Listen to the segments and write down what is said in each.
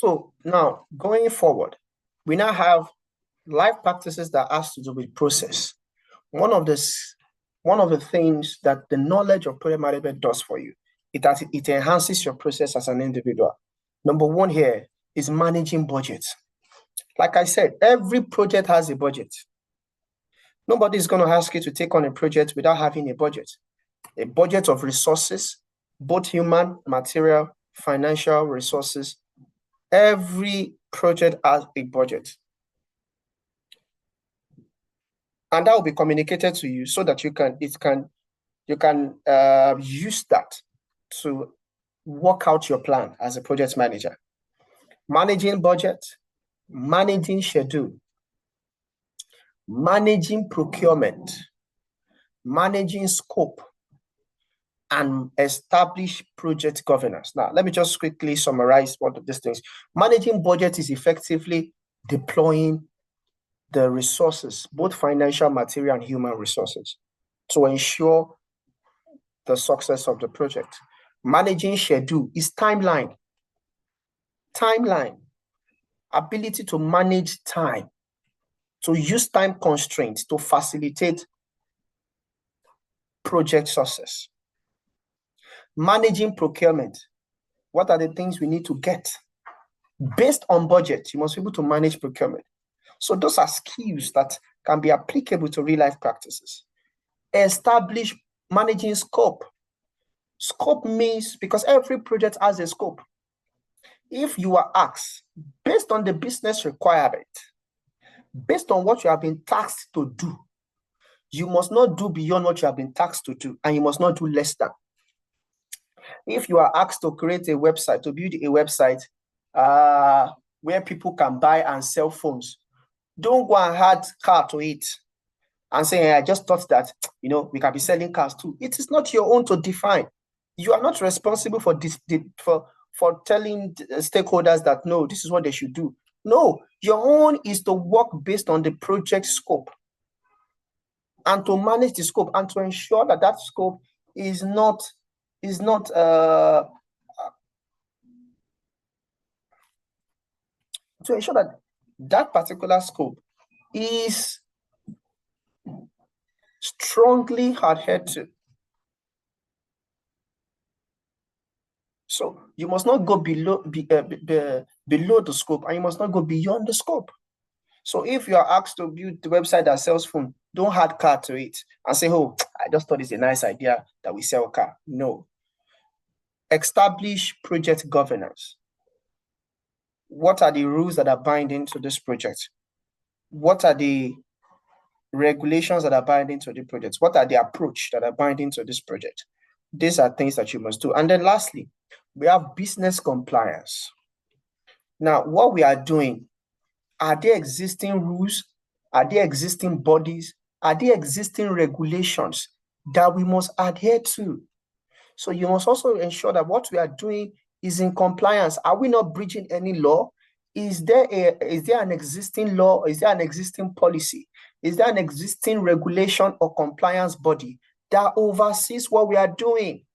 So now going forward, we now have life practices that has to do with process. One of the things that the knowledge of project management does for you is that it enhances your process as an individual. Number one here is managing budgets. Like I said, every project has a budget. Nobody is going to ask you to take on a project without having a budget of resources, both human, material, financial resources. Every project has a budget. And that will be communicated to you so that you can use that to work out your plan as a project manager. Managing budget, managing schedule, managing procurement, managing scope, and establish project governance. Now, let me just quickly summarize one of these things. Managing budget is effectively deploying the resources, both financial, material, and human resources, to ensure the success of the project. Managing schedule is timeline. Ability to manage time, to use time constraints to facilitate project success. Managing procurement. What are the things we need to get? Based on budget, you must be able to manage procurement. So those are skills that can be applicable to real-life practices. Establish managing scope. Scope means, because every project has a scope. If you are asked, based on the business requirement, based on what you have been tasked to do, you must not do beyond what you have been tasked to do, and you must not do less than. If you are asked to create a website, to build a website where people can buy and sell phones, don't go and add car to it and say, hey, I just thought that, we can be selling cars too. It is not your own to define. You are not responsible for this, for telling stakeholders that, no, this is what they should do. No, your own is to work based on the project scope and to manage the scope and to ensure that that scope is not to ensure that that particular scope is strongly adhered to. So you must not go below the scope, and you must not go beyond the scope. So if you are asked to build the website that sells phone, don't add car to it and say, oh, I just thought it's a nice idea that we sell car. No. Establish project governance. What are the rules that are binding to this project? What are the regulations that are binding to the project? What are the approach that are binding to this project? These are things that you must do. And then lastly, we have business compliance. Now, what we are doing, are there existing rules? Are there existing bodies? Are there existing regulations that we must adhere to? So you must also ensure that what we are doing is in compliance. Are we not breaching any law? Is there an existing law? Is there an existing policy? Is there an existing regulation or compliance body that oversees what we are doing?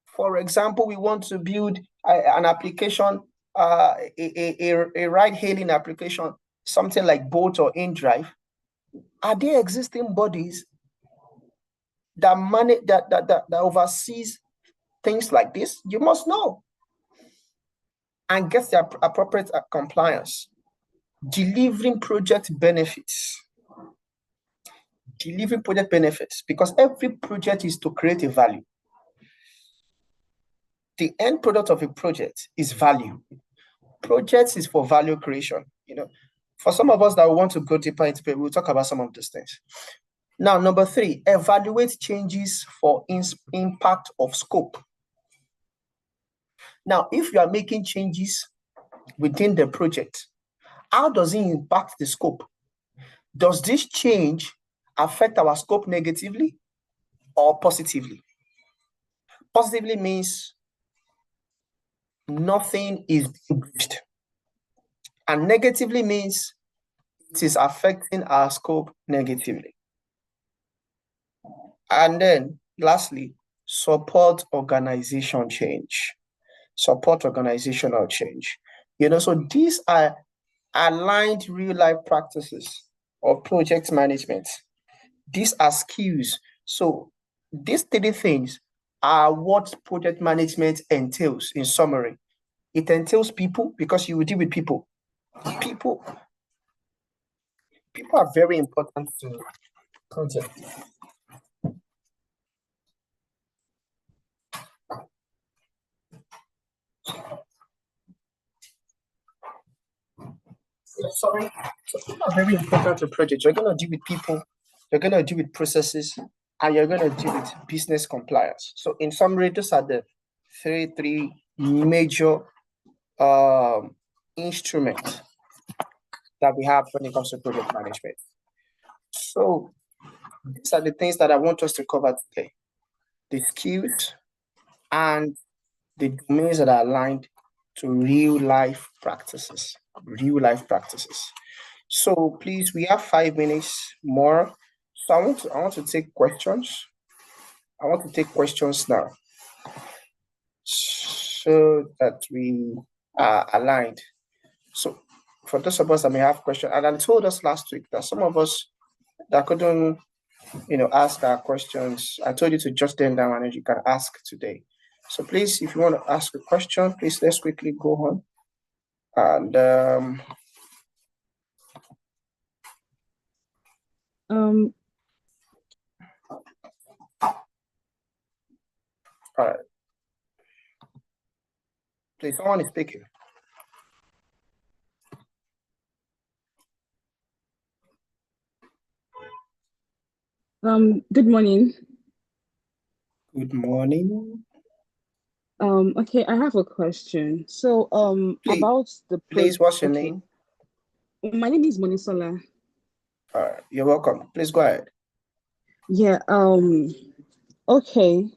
For example, we want to build an application, a ride-hailing application, something like Bolt or InDrive. Are there existing bodies that manage that oversees things like this? You must know and get the appropriate compliance. Delivering project benefits. Delivering project benefits, because every project is to create a value. The end product of a project is value. Projects is for value creation. For some of us that want to go deeper into it, we'll talk about some of these things. Now, number 3, evaluate changes for impact of scope. Now, if you are making changes within the project, how does it impact the scope? Does this change affect our scope negatively or positively? Positively means nothing is breached, and negatively means it is affecting our scope negatively. And then lastly, support organization change. Support organizational change. So these are aligned real-life practices of project management. These are skills. So these three things are what project management entails in summary. It entails people, because you will deal with people. People are very important to project. Sorry. So people are very important to project. You're going to deal with people, you're going to deal with processes, and you're going to deal with business compliance. So in summary, those are the three major instruments that we have when it comes to project management. So these are the things that I want us to cover today: the skills and the domains that are aligned to real life practices. So please, we have 5 minutes more. So I want to take questions. I want to take questions now, so that we are aligned. So for those of us that may have questions, and I told us last week that some of us that couldn't, ask our questions, I told you to jot them down and you can ask today. So please, if you want to ask a question, please, let's quickly go on. And all right. Please, someone is speaking. Good morning. Good morning. Okay, I have a question. So, Please, about the please, what's your name? My name is Monisola. You're welcome. Please go ahead. Yeah, okay.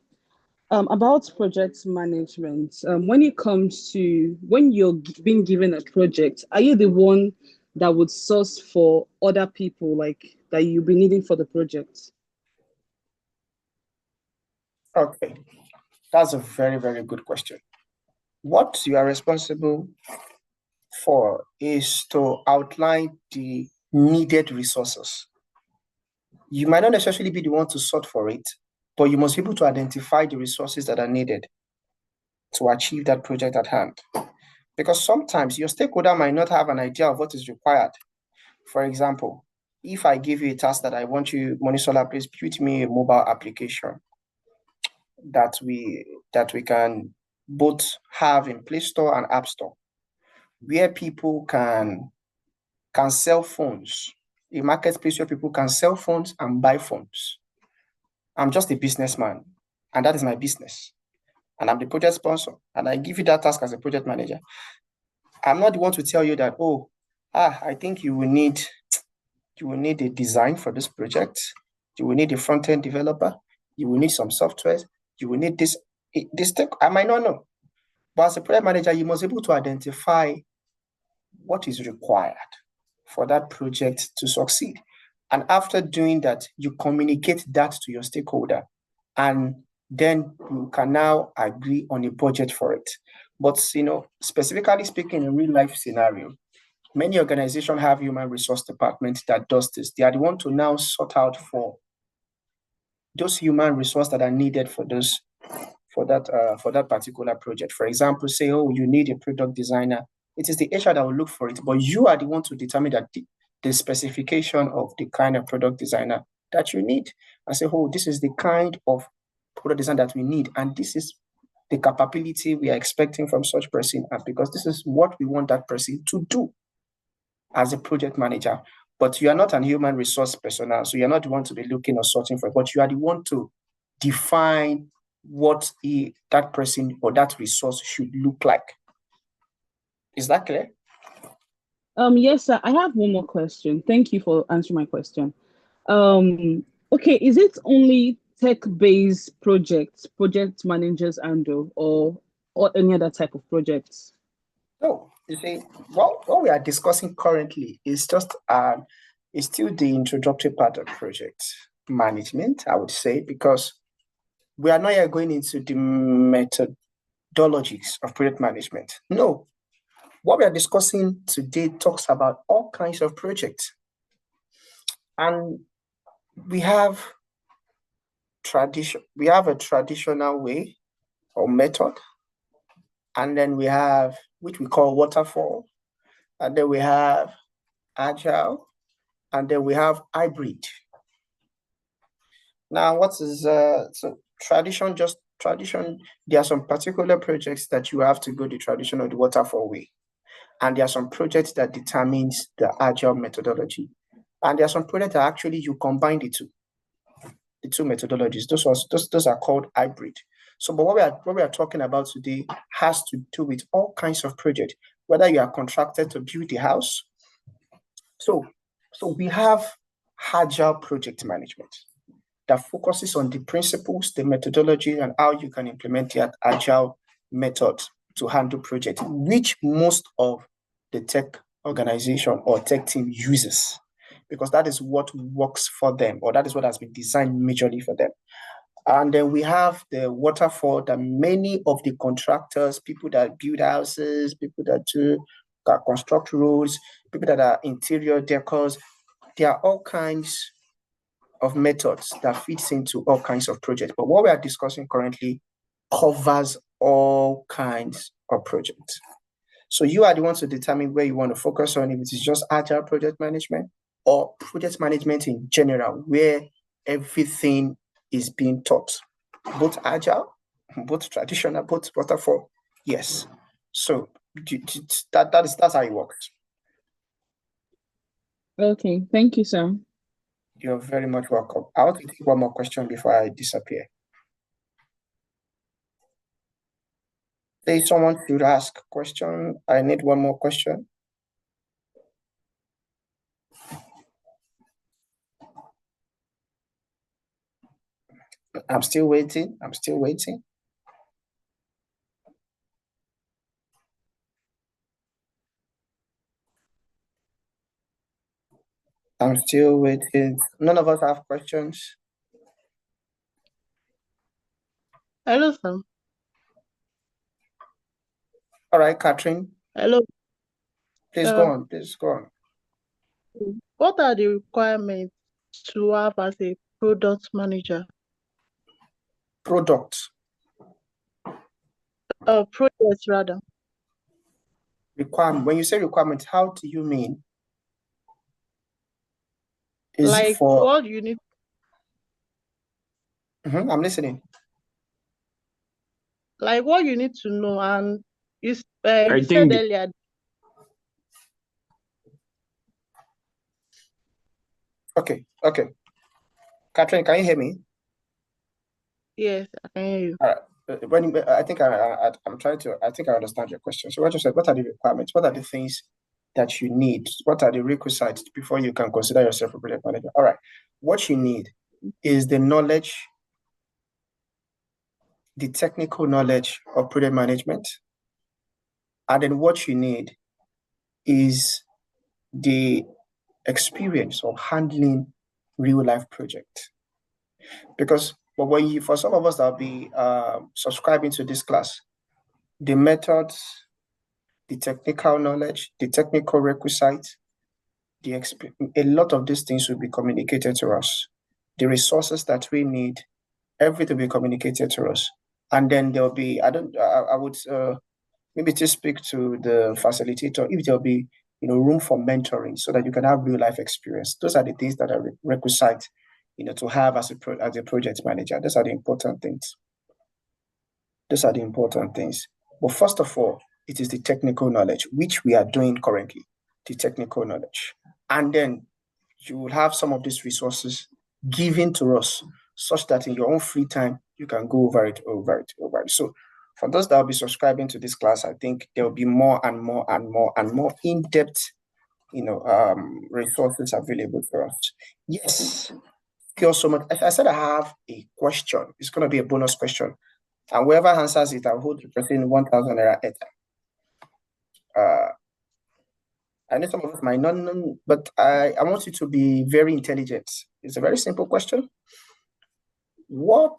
About project management, when it comes to when you're being given a project, are you the one that would source for other people like that you'll be needing for the project? Okay, that's a very, very good question. What you are responsible for is to outline the needed resources. You might not necessarily be the one to sort for it, but you must be able to identify the resources that are needed to achieve that project at hand. Because sometimes your stakeholder might not have an idea of what is required. For example, if I give you a task that I want you, Monisola, please build me a mobile application that we can both have in Play Store and App Store, where people can sell phones, a marketplace where people can sell phones and buy phones. I'm just a businessman, and that is my business. And I'm the project sponsor, and I give you that task as a project manager. I'm not the one to tell you that, I think you will need a design for this project. You will need a front-end developer. You will need some software. You will need this thing. I might not know. But as a project manager, you must be able to identify what is required for that project to succeed. And after doing that, you communicate that to your stakeholder, and then you can now agree on a budget for it. But, specifically speaking, in real life scenario, many organizations have human resource department that does this. They are the one to now sort out for those human resource that are needed for that particular project. For example, say, you need a product designer. It is the HR that will look for it, but you are the one to determine that the specification of the kind of product designer that you need. And say, this is the kind of product design that we need, and this is the capability we are expecting from such person, and because this is what we want that person to do as a project manager. But you are not an human resource personnel, so you're not the one to be looking or sorting for it, but you are the one to define what that person or that resource should look like. Is that clear? Yes, sir. I have one more question. Thank you for answering my question. Okay, is it only tech-based project managers handle, or any other type of projects? No, you see, what we are discussing currently is just is still the introductory part of project management, I would say, because we are not yet going into the methodologies of project management. No, What we are discussing today talks about all kinds of projects. And we have a traditional way or method, and then we have which we call waterfall, and then we have agile, and then we have hybrid. Now, what is so tradition? Just tradition. There are some particular projects that you have to go the tradition or the waterfall way, and there are some projects that determines the agile methodology, and there are some projects that actually you combine the two methodologies. Those are called hybrid. So, but what we are talking about today has to do with all kinds of projects, whether you are contracted to build the house. So we have agile project management that focuses on the principles, the methodology, and how you can implement the agile method to handle projects, which most of the tech organization or tech team uses, because that is what works for them, or that is what has been designed majorly for them. And then we have the waterfall that many of the contractors, people that build houses, people that construct roads, people that are interior decors, there are all kinds of methods that fits into all kinds of projects. But what we are discussing currently covers all kinds of projects. So you are the ones to determine where you want to focus on, if it is just agile project management or project management in general, where everything is being taught, both agile, both traditional, both waterfall. Yes. So that's how it works. Okay, thank you, sir. You're very much welcome. I want to take one more question before I disappear. If someone should ask a question, I need one more question. I'm still waiting. None of us have questions. Hello, sir. All right, Catherine. Hello. Please go on. What are the requirements to have as a product manager? Product. Project rather. Requirement. When you say requirement, how do you mean? Is like it for what you need? I'm listening. Like what you need to know, and you said earlier. Okay. Catherine, can you hear me? Yes, I can hear you. All right. I think I understand your question. So what you said, what are the requirements? What are the things that you need? What are the requisites before you can consider yourself a project manager? All right. What you need is the knowledge, the technical knowledge of project management. And then what you need is the experience of handling real life projects. Because for some of us that will be subscribing to this class, the methods, the technical knowledge, the technical requisites, a lot of these things will be communicated to us. The resources that we need, everything will be communicated to us. And then there'll be, I would maybe just speak to the facilitator if there'll be room for mentoring so that you can have real life experience. Those are the things that are requisite to have as a project manager. Those are the important things. But first of all, it is the technical knowledge, which we are doing currently, the technical knowledge. And then you will have some of these resources given to us such that in your own free time, you can go over it. So for those that will be subscribing to this class, I think there will be more and more in-depth, resources available for us. Yes. Thank you so much. I said I have a question. It's going to be a bonus question. And whoever answers it, I'll hold the person 1,000 naira at I know some of us might not know, but I want you to be very intelligent. It's a very simple question. How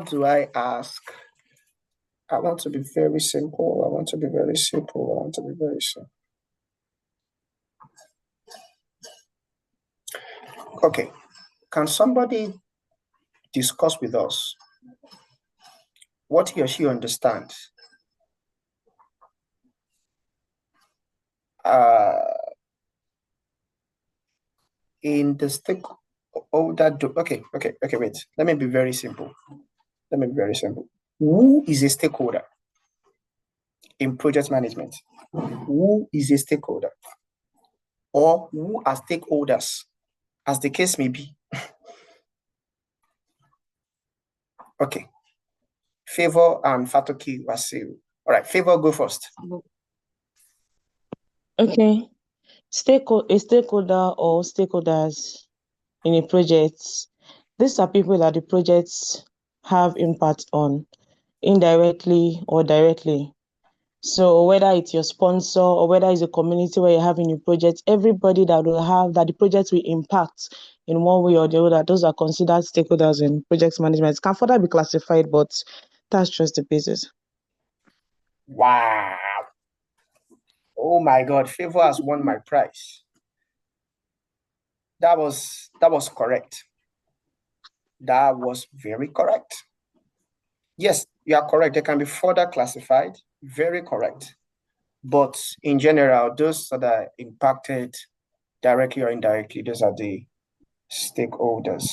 do I ask I want to be very simple. I want to be very simple. I want to be very simple. Okay. Can somebody discuss with us what he or she understands in the stakeholder? Okay, wait. Let me be very simple. Who is a stakeholder in project management? Who is a stakeholder? Or who are stakeholders, as the case may be? Okay. Favor and Fatoki Wasiu. All right, Favor, go first. Okay. A stakeholder or stakeholders in a project, these are people that the projects have impact on, indirectly or directly. So whether it's your sponsor or whether it's a community where you're having a project, everybody that the project will impact in one way or the other, those are considered stakeholders in project management. It can further be classified, but that's just the basis. Wow. Oh my God, Favor has won my prize. That was correct. That was very correct. Yes, you are correct. They can be further classified. Very correct. But in general, those that are impacted directly or indirectly, those are the stakeholders.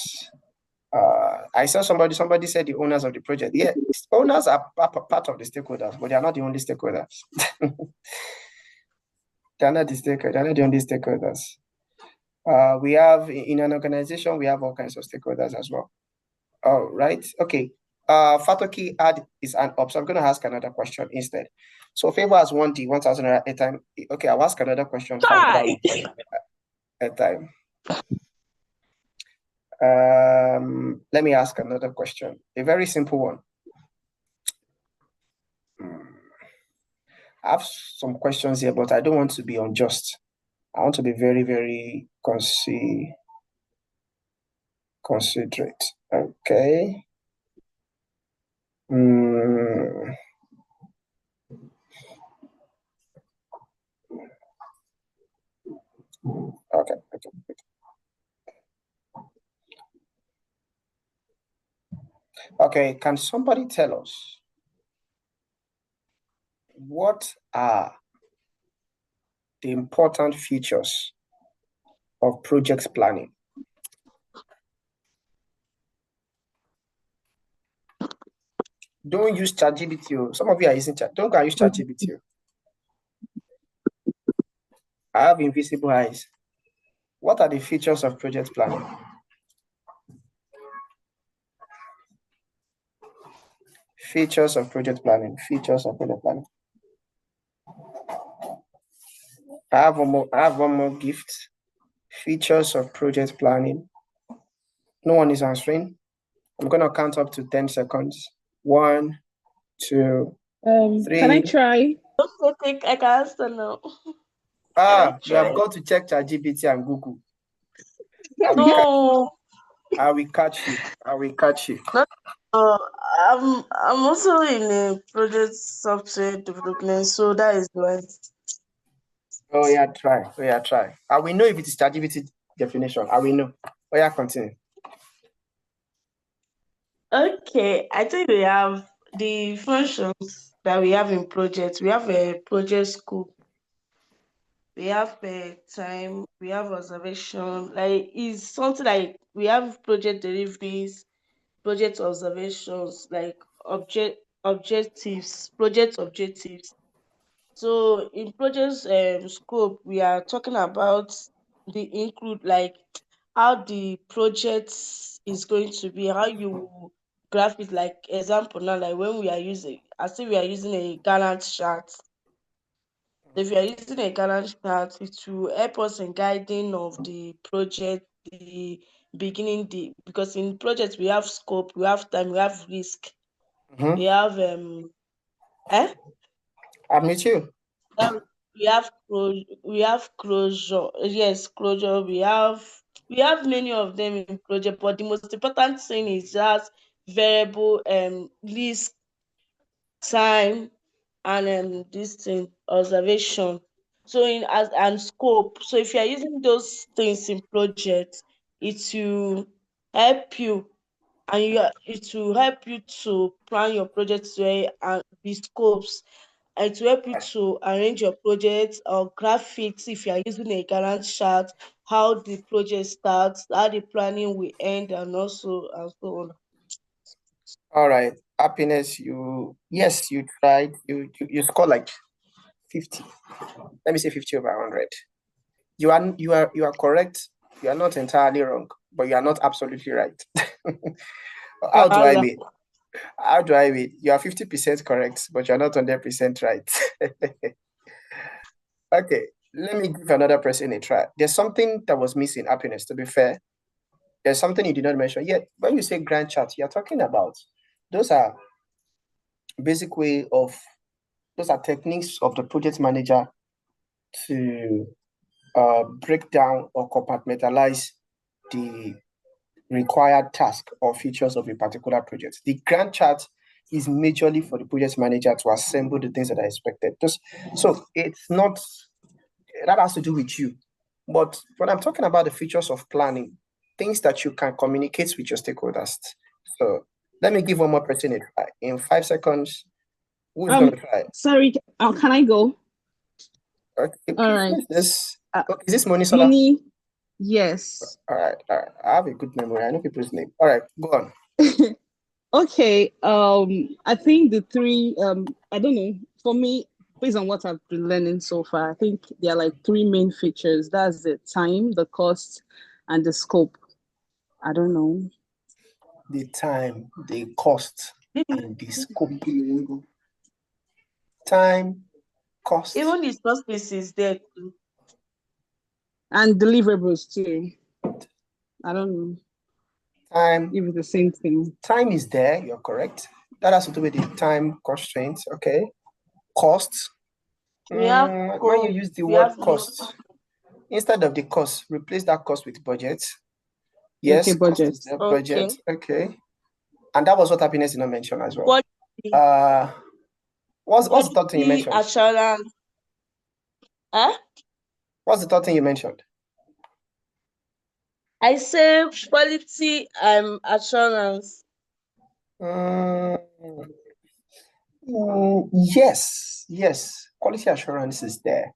I saw somebody said the owners of the project. Yeah, owners are part of the stakeholders, but they are not the only stakeholders. They're not the only stakeholders. We have in an organization, we have all kinds of stakeholders as well. All right. Okay. Fatoki is an up. So I'm going to ask another question instead. So Favor has won the 1,000 a time. Okay, I'll ask another question for another a time. Let me ask another question. A very simple one. I have some questions here, but I don't want to be unjust. I want to be very, very considerate. Okay. Okay. Okay, can somebody tell us what are the important features of project planning? Don't use ChatGPT. Some of you are using Chat. Don't go and use ChatGPT. I have invisible eyes. What are the features of project planning? Features of project planning. I have one more gift. Features of project planning. No one is answering. I'm gonna count up to 10 seconds. 1, 2, 3. Can I try? I think I can answer now. You have got to check ChatGPT and Google. No. I will catch you. I'm also in a project software development, so that is why. Oh yeah, try. I will know if it is ChatGPT definition. I will know. Oh yeah, continue. Okay, I think we have the functions that we have in projects. We have a project scope. We have time. We have observation. Like it's something like we have project deliveries, project observations, like objectives, project objectives. So in project scope, we are talking about the include like how the project is going to be, how you graph it. Like example now, like when we are using, I say we are using a Gantt chart. If you are using a Gantt chart, it will help us in guiding of the project, the beginning, because in projects we have scope, we have time, we have risk, we have I'm with you. we have closure. Yes, closure. We have many of them in project, but the most important thing is just variable risk. time, and this thing observation. So and scope. So if you are using those things in projects, it will help you, and it will help you to plan your projects well and the scopes. And it will help you to arrange your projects or graphics if you are using a Gantt chart, how the project starts, how the planning will end, and also and so on. All right. Happiness, yes, you tried. You scored like 50. Let me say 50 over 100. You are correct. You are not entirely wrong, but you are not absolutely right. How do I mean? How do I mean? You are 50% correct, but you're not 100% right. Okay, let me give another person a try. There's something that was missing, happiness, to be fair. There's something you did not mention yet. When you say Gantt chart, you're talking about those are basic way of those are techniques of the project manager to break down or compartmentalize the required task or features of a particular project. The Gantt chart is majorly for the project manager to assemble the things that are expected. So it's not, that has to do with you. But when I'm talking about the features of planning, things that you can communicate with your stakeholders. So let me give one more person a try. In 5 seconds, who's going to try? Sorry, can I go? Okay, all right. Is this Monisola? Moni, yes. All right. I have a good memory. I know people's name. All right, go on. Okay. I think the three. I don't know. For me, based on what I've been learning so far, I think there are like 3 main features. That's the time, the cost, and the scope. I don't know. The time, the cost, and the scope. Time, cost. Even the space is there too. And deliverables too. I don't know. Time. If it's the same thing. Time is there, you're correct. That has to do with the time constraints, okay. Cost. We have when you use the word cost, instead of the cost, replace that cost with budget. Yes, okay, budget. Cost is there, budget. Okay. And that was what happiness did not mention as well. What's the third thing you mentioned? Assurance. Huh? What's the third thing you mentioned? I say quality assurance. Yes. Quality assurance is there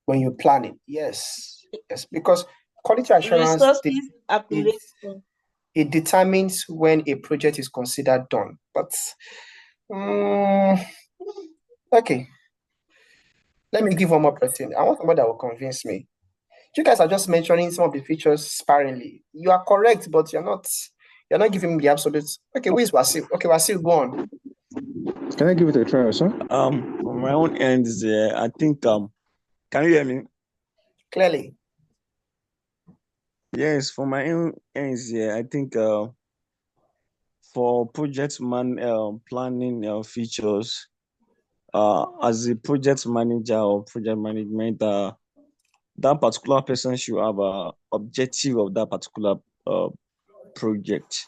when you plan it. Yes, because quality assurance it determines when a project is considered done. But okay, let me give one more person. I want somebody that will convince me. You guys are just mentioning some of the features sparingly. You are correct, but you're not giving me the absolute. Okay, who is Wasil? Okay, Wasil, go on. Can I give it a try, sir? On my own end, I think can you hear me? Clearly. Yes, for my own ends, I think for project planning features, as a project manager or project management, that particular person should have a objective of that particular project.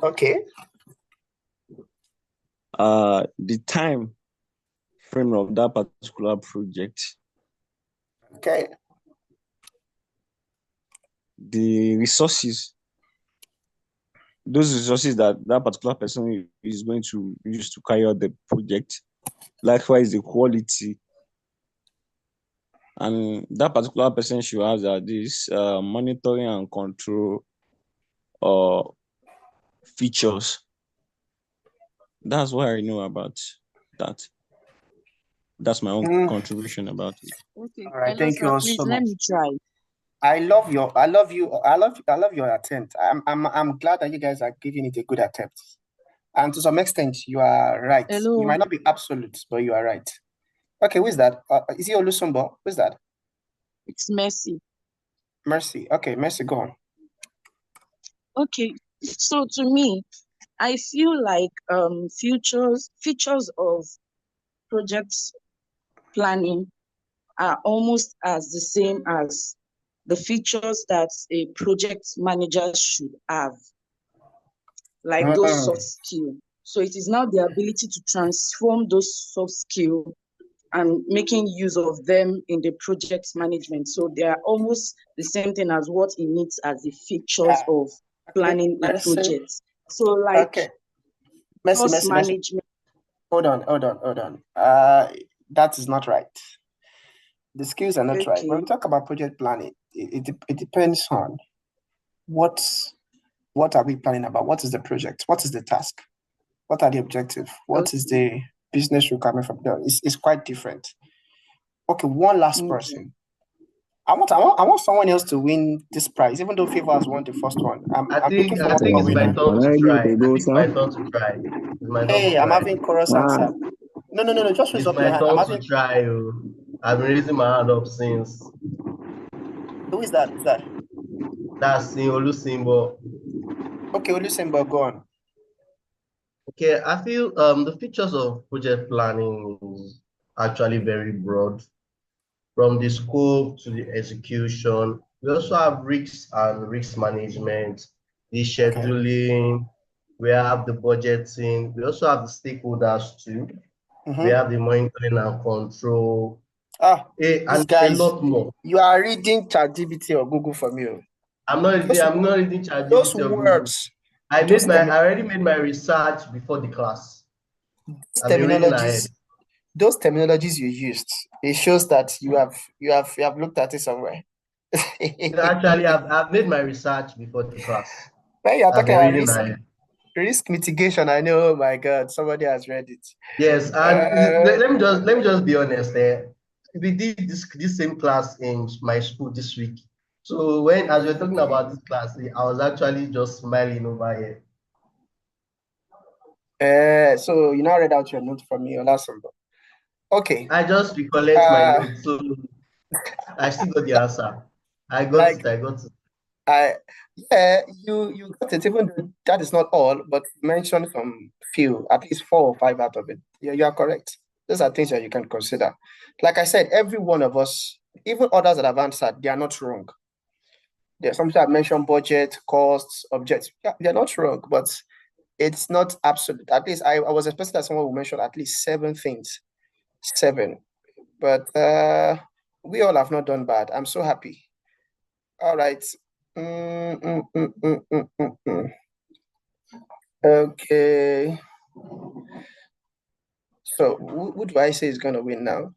Okay. The time frame of that particular project. Okay. The resources, those resources that particular person is going to use to carry out the project. Likewise, the quality. And that particular person should have this monitoring and control features. That's what I know about that. That's my own contribution about it. Okay. All right, thank you all so much. Let me try. I love your attempt. I'm glad that you guys are giving it a good attempt. And to some extent, you are right. Hello. You might not be absolute, but you are right. Okay, who is that? Is it Olusumbo? Who's that? It's Mercy. Mercy. Okay, Mercy, go on. Okay. So to me, I feel like features of project planning are almost as the same as the features that a project manager should have, like those soft skills. So it is now the ability to transform those soft skills and making use of them in the project management. So they are almost the same thing as what it needs as the features of planning a project. So like Okay. cost Messi. management. Hold on. That is not right. The skills are not right. When we Okay. talk about project planning, it depends on what are we planning about? What is the project? What is the task? What are the objectives? What is the business requirement from there? It's quite different. Okay, one last person. I want someone else to win this prize, even though Favor has won the first one. I'm looking I forward to think a it's winner. my turn to try. I think it's my turn to try. Hey, I'm having chorus answer. No. Just raise It's up your my hand. turn to try. I've been raising my hand up since. Who is that? That's Olusimbo. Okay, Olusimbo, go on. Okay, I feel the features of project planning is actually very broad, from the scope to the execution. We also have risks and risk management, the scheduling, we have the budgeting, we also have the stakeholders too. We have the monitoring and control. And guys, a lot more. You are reading ChatGPT or Google for me. I'm not reading ChatGPT those or Google. words. I already made my research before the class. Those terminologies you used, it shows that you have looked at it somewhere. Actually, I've made my research before the class. When you're talking about risk mitigation, I know, oh my God, somebody has read it. Yes, and let me just be honest. We did this same class in my school this week. So as we're talking about this class, I was actually just smiling over here. So you now read out your note from me, Olasunbo. Okay. I just recollect my notes, so I still got the answer. I got it. You got it, even though that is not all, but you mentioned some few, at least 4 or 5 out of it. You are correct. Those are things that you can consider. Like I said, every one of us, even others that have answered, they are not wrong. There's something I've mentioned: budget, costs, objectives. Yeah, they're not wrong, but it's not absolute. At least I was expecting that someone would mention at least 7 things. 7. But we all have not done bad. I'm so happy. All right. Okay. So who do I say is going to win now?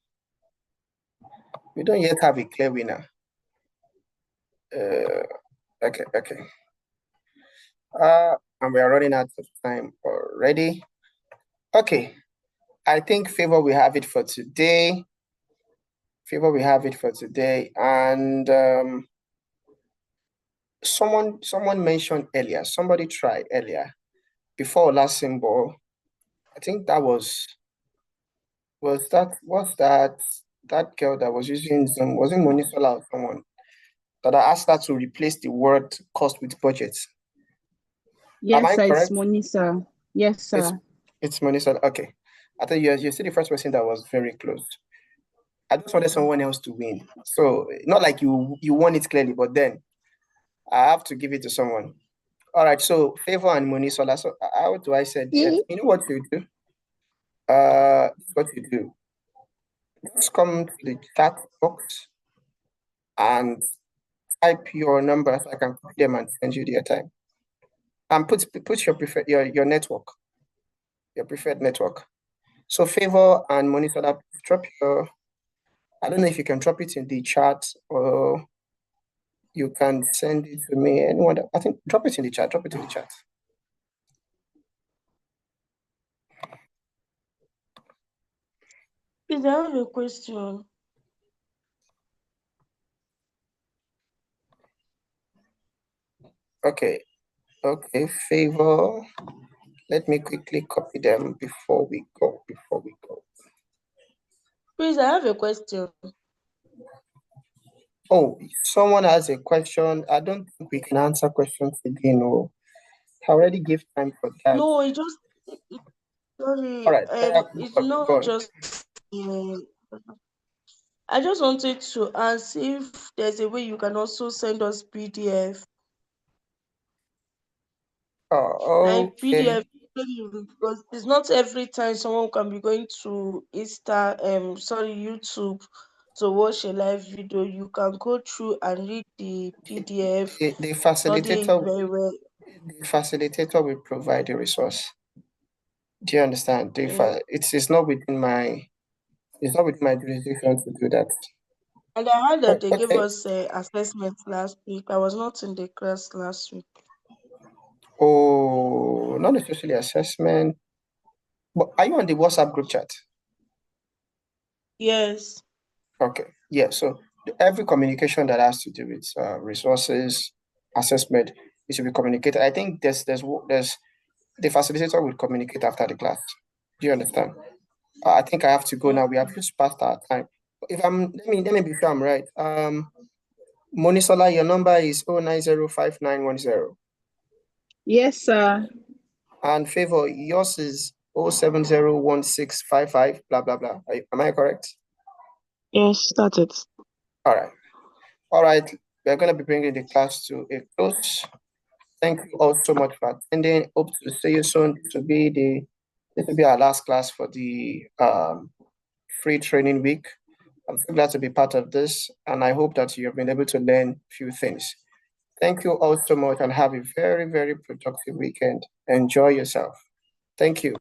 We don't yet have a clear winner. Okay. And we are running out of time already. Okay. I think Favor will have it for today. And someone mentioned earlier, somebody tried earlier, before last symbol. I think that was that girl that was using Zoom, was it Monisola or someone, that I asked her to replace the word cost with budget? Yes, sir, it's Monisa. Yes, sir. It's Monisola. Okay. I thought you see the first person that was very close. I just wanted someone else to win. So not like you won it clearly, but then I have to give it to someone. All right, so Favor and Monisola. So how do I say that? You know what you do? What you do? Just come to the chat box and type your number so I can put them and send you the airtime. And put your preferred your network, your preferred network. So Favor and Monisola, drop your. I don't know if you can drop it in the chat or you can send it to me. Anyone? I think drop it in the chat. Please, I have a question. Okay, Favor. Let me quickly copy them before we go. Please, I have a question. Oh, someone has a question. I don't think we can answer questions again. No, I already give time for that. No, sorry. All right. It's not just. I just wanted to ask if there's a way you can also send us PDF. Oh, okay. Like PDF because it's not every time someone can be going to YouTube to watch a live video. You can go through and read the PDF, The study it very well. facilitator will provide the resource. Do you understand? It's not within my jurisdiction to do that. And I heard that they gave Okay. us assessments last week. I was not in the class last week. Oh, not necessarily assessment. But are you on the WhatsApp group chat? Yes. Okay. Yeah. So every communication that has to do with resources, assessment, it should be communicated. I think there's the facilitator will communicate after the class. Do you understand? I think I have to go now. We have just passed our time. If let me be sure I'm right. Monisola, your number is 0905910. Yes, sir. And Favor, yours is 0701655, blah, blah, blah. Am I correct? Yes, that's it. All right. All right. We're going to be bringing the class to a close. Thank you all so much for attending. Hope to see you soon. This will be our last class for the free training week. I'm so glad to be part of this, and I hope that you have been able to learn a few things. Thank you all so much, and have a very, very productive weekend. Enjoy yourself. Thank you.